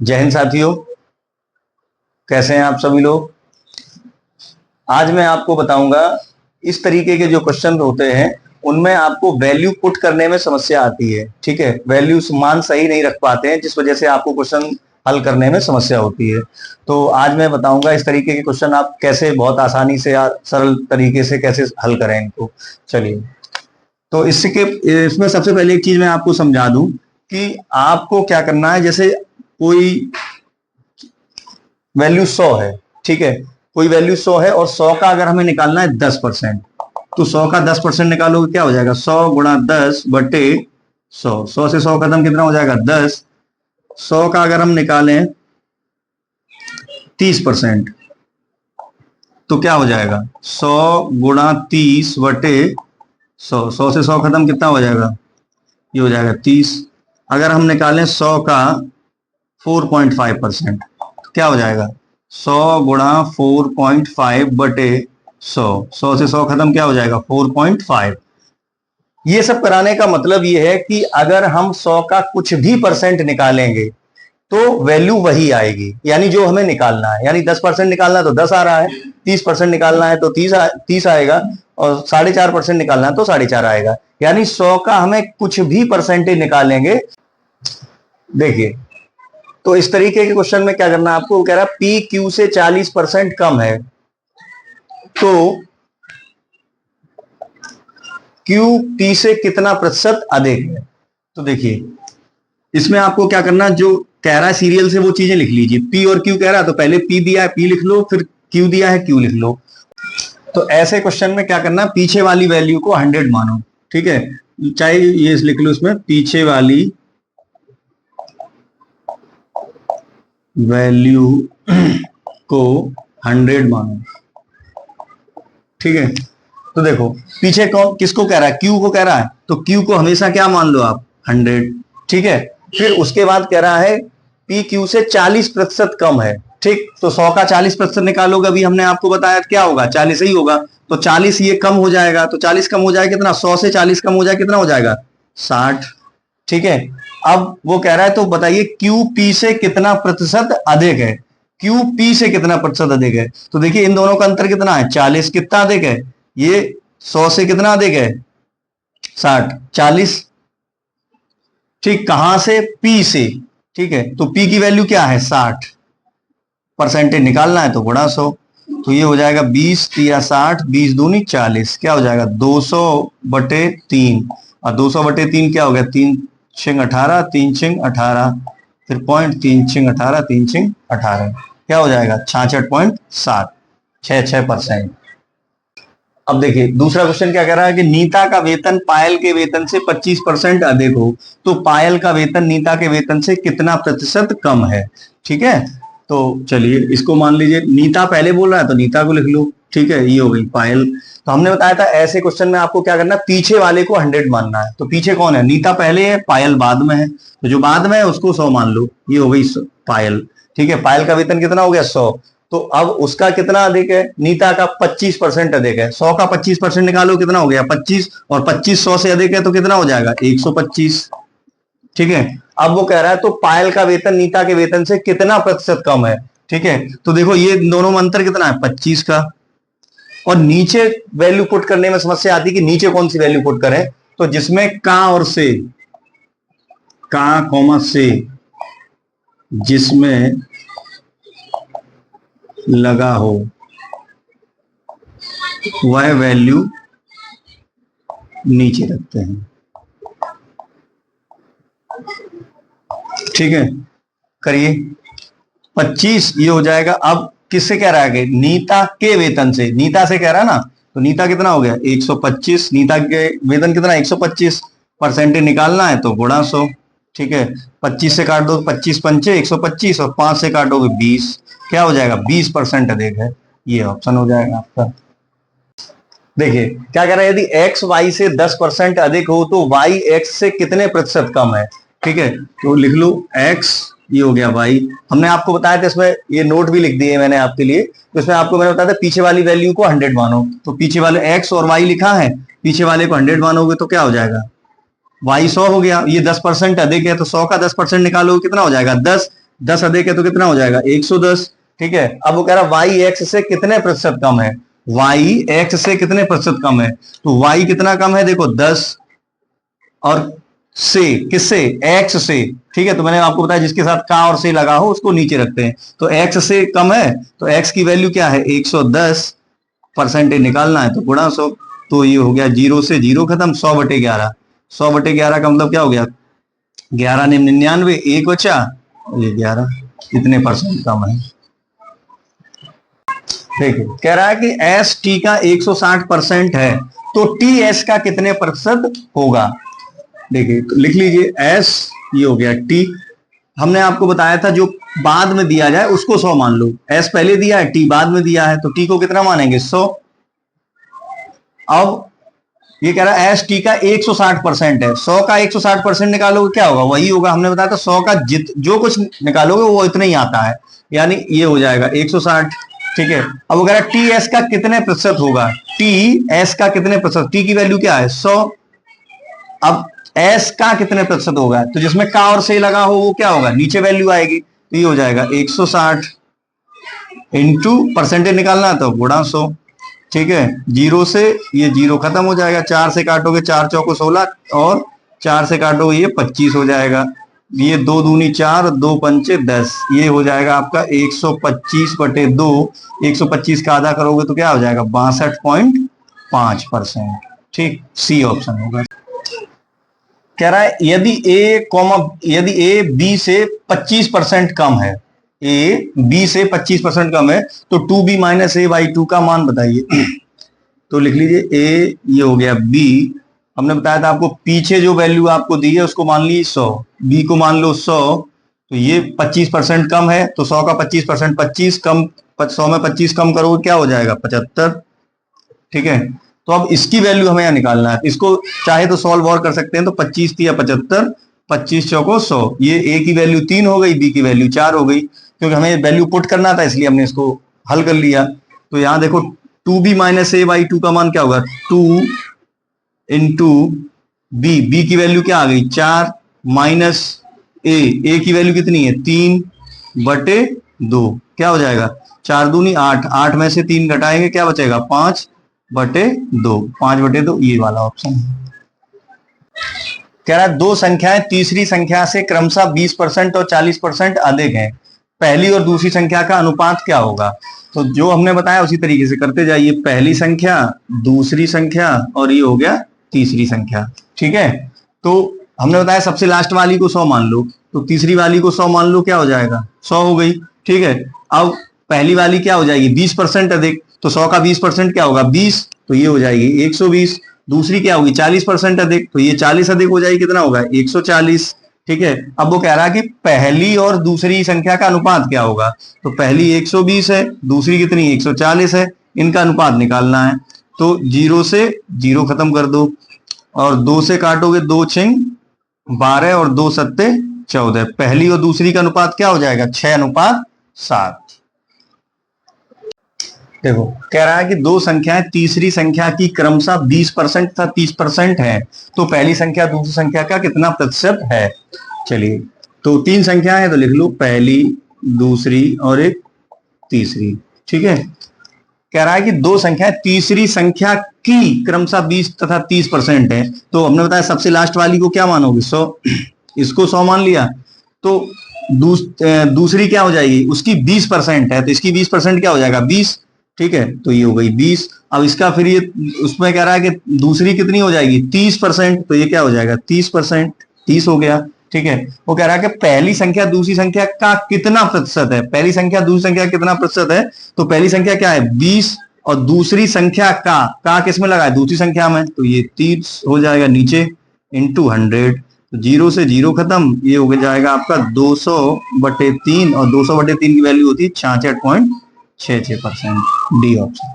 जय हिंद साथियों, कैसे हैं आप सभी लोग। आज मैं आपको बताऊंगा इस तरीके के जो क्वेश्चन होते हैं उनमें आपको वैल्यू पुट करने में समस्या आती है। ठीक है, वैल्यू मान सही नहीं रख पाते हैं जिस वजह से आपको क्वेश्चन हल करने में समस्या होती है। तो आज मैं बताऊंगा इस तरीके के क्वेश्चन आप कैसे बहुत आसानी से या सरल तरीके से कैसे हल करें इनको। चलिए, तो इसमें सबसे पहले एक चीज मैं आपको समझा दूं कि आपको क्या करना है। जैसे कोई वैल्यू 100 है, ठीक है, कोई वैल्यू 100 है और 100 का अगर हमें निकालना है 10%, तो 100 का 10% निकालोगे क्या हो जाएगा, 100 गुणा 10 बटे 100। 100 से 100 खत्म, कितना हो जाएगा 10। 100 का अगर हम निकालें 30%, तो क्या हो जाएगा 100 गुणा 30 बटे 100। 100 से 100 खत्म, कितना हो जाएगा, ये हो जाएगा 30। अगर हम निकालें 100 का 4.5%, क्या हो जाएगा 100 गुणा 4.5 बटे 100। 100 से 100 खत्म, क्या हो जाएगा 4.5। ये सब कराने का मतलब ये है कि अगर हम 100 का कुछ भी परसेंट निकालेंगे तो वैल्यू वही आएगी, यानी जो हमें निकालना है। यानी 10% निकालना है तो 10 आ रहा है, 30% निकालना है तो 30 आएगा, और 4.5% निकालना है तो 4.5 आएगा। यानी 100 का हमें कुछ भी परसेंटेज निकालेंगे। देखिए, तो इस तरीके के क्वेश्चन में क्या करना है आपको, कह रहा है पी क्यू से 40% कम है, तो क्यू पी से कितना प्रतिशत अधिक है। तो देखिए, इसमें आपको क्या करना, जो कह रहा है सीरियल से वो चीजें लिख लीजिए। पी और क्यू कह रहा है तो पहले पी दिया है पी लिख लो, फिर क्यू दिया है क्यू लिख लो। तो ऐसे क्वेश्चन में क्या करना, पीछे वाली वैल्यू को 100 मानो। ठीक है, चाहे ये लिख लो, इसमें पीछे वाली वैल्यू को 100 मानो। ठीक है, तो देखो पीछे कौन किसको कह रहा है, क्यू को कह रहा है, तो क्यू को हमेशा क्या मान लो आप, 100। ठीक है, फिर उसके बाद कह रहा है पी क्यू से 40% कम है। ठीक, तो 100 का 40% निकालोगे, अभी हमने आपको बताया क्या होगा, 40 ही होगा। तो 40 ये कम हो जाएगा, तो 40 कम हो जाएगा कितना, 100 से 40 कम हो जाए कितना हो जाएगा, 60। ठीक है, अब वो कह रहा है तो बताइए क्यू पी से कितना प्रतिशत अधिक है। क्यू पी से कितना प्रतिशत अधिक है, तो देखिए इन दोनों का अंतर कितना है, 40। कितना अधिक है, ये 100 से कितना अधिक है, 60। 40, ठीक, कहां से, पी से। ठीक है, तो पी की वैल्यू क्या है 60, परसेंटेज निकालना है तो गुणा 100। तो ये हो जाएगा 20 या 60, 20 दूनी 40, क्या हो जाएगा 200 बटे 3। और 200 बटे 3 क्या हो गया, 3 छिंग 18, 3 छिंग 18, फिर पॉइंट 3 छिंग 18, 3 छिंग 18, क्या हो जाएगा 66.7, 66%। अब देखिए दूसरा क्वेश्चन क्या कह रहा है कि नीता का वेतन पायल के वेतन से 25% अधिक हो, तो पायल का वेतन नीता के वेतन से कितना प्रतिशत कम है। ठीक है, तो चलिए इसको मान लीजिए, नीता पहले बोल रहा है तो नीता को लिख लो। ठीक है, ये हो गई पायल। तो हमने बताया था ऐसे क्वेश्चन में आपको क्या करना है, पीछे वाले को 100 मानना है। तो पीछे कौन है, नीता पहले है, पायल बाद में है, तो जो बाद में है उसको 100 मान लो। ये हो गई पायल। ठीक है, पायल का वेतन कितना हो गया 100, तो अब उसका कितना अधिक है, नीता का 25% अधिक है। 100 का 25% निकालो, कितना हो गया 25, और 25 100 से अधिक है तो कितना हो जाएगा 125। ठीक है, अब वो कह रहा है तो पायल का वेतन नीता के वेतन से कितना प्रतिशत कम है। ठीक है, तो देखो ये दोनों में अंतर कितना है, 25 का। और नीचे वैल्यू पुट करने में समस्या आती है कि नीचे कौन सी वैल्यू पुट करें, तो जिसमें का और से, का कॉमा से, जिसमें लगा हो वह वैल्यू नीचे रखते हैं। ठीक है, करिए 25, ये हो जाएगा। अब किससे कह रहा है, नीता के वेतन से, नीता से कह रहा है ना, तो नीता कितना हो गया 125, नीता के वेतन कितना 125, परसेंटेज निकालना है तो गुणा 100। ठीक है, 25 से काट दो, 25 पंचे 125, और 5 से काटोगे 20, क्या हो जाएगा 20% अधिक है। ये ऑप्शन हो जाएगा आपका। देखिए क्या कह रहा है, यदि x y से 10% अधिक हो तो y x से कितने प्रतिशत कम है। ठीक है, तो लिख लो x, ये हो गया y। हमने आपको बताया था, इसमें ये नोट भी लिख दिए मैंने आपके लिए। तो इसमें आपको मैंने बताया था पीछे वाली वैल्यू को 100 मानो, तो पीछे वाले x और y लिखा है, पीछे वाले को 100 मानोगे तो क्या हो जाएगा, y 100 हो गया। ये 10% अधिक है तो 100 का 10% निकालोगे कितना हो जाएगा 10, 10 अधिक है तो कितना हो जाएगा 110। ठीक है, अब वो कह रहा वाई एक्स से कितने प्रतिशत कम है, वाई एक्स से कितने प्रतिशत कम है, तो वाई कितना कम है, देखो 10 और से, किससे, एक्स से। ठीक है, तो मैंने आपको बताया जिसके साथ का और से लगा हो उसको नीचे रखते हैं, तो एक्स से कम है तो एक्स की वैल्यू क्या है 110, परसेंटेज निकालना है तो गुणा 100, तो ये हो गया 0 से 0 खत्म, 100/11, 100/11 का मतलब क्या हो गया 11 ने 99, एक बचा, ये 11, कितने परसेंट कम है। ठीक है, कह रहा है कि एस टी का 160% है तो टी एस का कितने प्रतिशत होगा। देखिए तो लिख लीजिए एस, ये हो गया टी, हमने आपको बताया था जो बाद में दिया जाए उसको 100 मान लो, एस पहले दिया है टी बाद में दिया है तो टी को कितना मानेंगे 100। अब ये कह रहा है एस टी का 160% है, 100 का 160% निकालोगे क्या होगा, वही होगा, हमने बताया था 100 का जो कुछ निकालोगे वो इतना ही आता है, यानी ये हो जाएगा 160। ठीक है, अब अगर टी एस का कितने प्रतिशत होगा, टी एस का कितने प्रतिशत, टी की वैल्यू क्या है 100, अब एस का कितने प्रतिशत होगा, तो जिसमें का और से लगा हो वो क्या होगा, नीचे वैल्यू आएगी, तो ये हो जाएगा 160 इंटू परसेंटेज निकालना तो गुणा 100। ठीक है, 0 से ये 0 खत्म हो जाएगा, 4 से काटोगे 4 चौको 16 और 4 से काटोगे ये 25 हो जाएगा, ये 2 दूनी 4, 2 पंचे 10, ये हो जाएगा आपका 125/2, 125 का आधा करोगे तो क्या हो जाएगा 62.5%। ठीक, सी ऑप्शन होगा। कह रहा है यदि ए बी से 25% कम है, ए बी से 25% कम है तो 2b माइनस ए बाई 2 का मान बताइए। तो लिख लीजिए ए, ये हो गया बी, हमने बताया था आपको पीछे जो वैल्यू आपको दी है उसको मान ली 100, बी को मान लो 100, तो ये 25% कम है तो 100 का 25%, 25 कम 100 में 25 कम करोगे क्या हो जाएगा 75। ठीक है, तो अब इसकी वैल्यू हमें यहाँ निकालना है, इसको चाहे तो सॉल्व और कर सकते हैं, तो 25 या 75, 25 चौको 100, ये ए की वैल्यू 3 हो गई, बी की वैल्यू 4 हो गई, क्योंकि हमें वैल्यू पुट करना था इसलिए हमने इसको हल कर लिया। तो यहाँ देखो 2b माइनस ए बाई 2 का मान क्या होगा 2 इंटू बी, बी की वैल्यू क्या आ गई 4 माइनस ए की वैल्यू कितनी है 3/2, क्या हो जाएगा 4 दूनी 8, 8 में से 3 घटाएंगे क्या बचेगा 5/2, 5/2 ये वाला ऑप्शन है। कह रहा है दो संख्याएं तीसरी संख्या से क्रमशः 20% और 40% अधिक हैं, पहली और दूसरी संख्या का अनुपात क्या होगा। तो जो हमने बताया उसी तरीके से करते जाइए, पहली संख्या, दूसरी संख्या और ये हो गया तीसरी संख्या। ठीक है, तो हमने बताया सबसे लास्ट वाली को 100 मान लो, तो तीसरी वाली को 100 मान लो, क्या हो जाएगा 100 हो गई। ठीक है, अब पहली वाली क्या हो जाएगी 20% अधिक, तो 100 का 20% क्या होगा 20, तो ये हो जाएगी 120। दूसरी क्या होगी 40% अधिक, तो ये 40 अधिक हो जाएगी, कितना होगा 140। ठीक है, अब वो कह रहा है कि पहली और दूसरी संख्या का अनुपात क्या होगा, तो पहली 120 है, दूसरी कितनी 140 है, इनका अनुपात निकालना है। तो 0 से 0 खत्म कर दो और 2 से काटोगे 2 छिंग 12 और 2 सत्ते 14, पहली और दूसरी का अनुपात क्या हो जाएगा 6:7। देखो कह रहा है कि दो संख्याएं तीसरी संख्या की क्रमशः 20% तथा 30% है, तो पहली संख्या दूसरी संख्या का कितना प्रतिशत है। चलिए, तो 3 संख्याएं हैं तो लिख लो पहली, दूसरी और एक तीसरी। ठीक है, कह रहा है कि दो संख्याएं तीसरी संख्या की क्रमशः 20 तथा 30% है, तो हमने बताया सबसे लास्ट वाली को क्या मानोगे 100, इसको 100 मान लिया, तो दूसरी क्या हो जाएगी उसकी 20% है, तो इसकी 20% क्या हो जाएगा 20। ठीक है, तो ये हो गई 20। अब इसका फिर ये उसमें कह रहा है कि दूसरी कितनी हो जाएगी 30%, तो ये क्या हो जाएगा 30%, 30 हो गया। ठीक है, वो कह रहा है कि पहली संख्या दूसरी संख्या का कितना प्रतिशत है, पहली संख्या दूसरी संख्या कितना प्रतिशत है, तो पहली संख्या क्या है 20 और दूसरी संख्या का किसमें लगा है दूसरी संख्या में, तो ये 30 हो जाएगा नीचे इंटू 100, तो 0 से 0 खत्म, ये हो जाएगा आपका 200/3 और 200/3 की वैल्यू होती है 66.66%, डी ऑप्शन।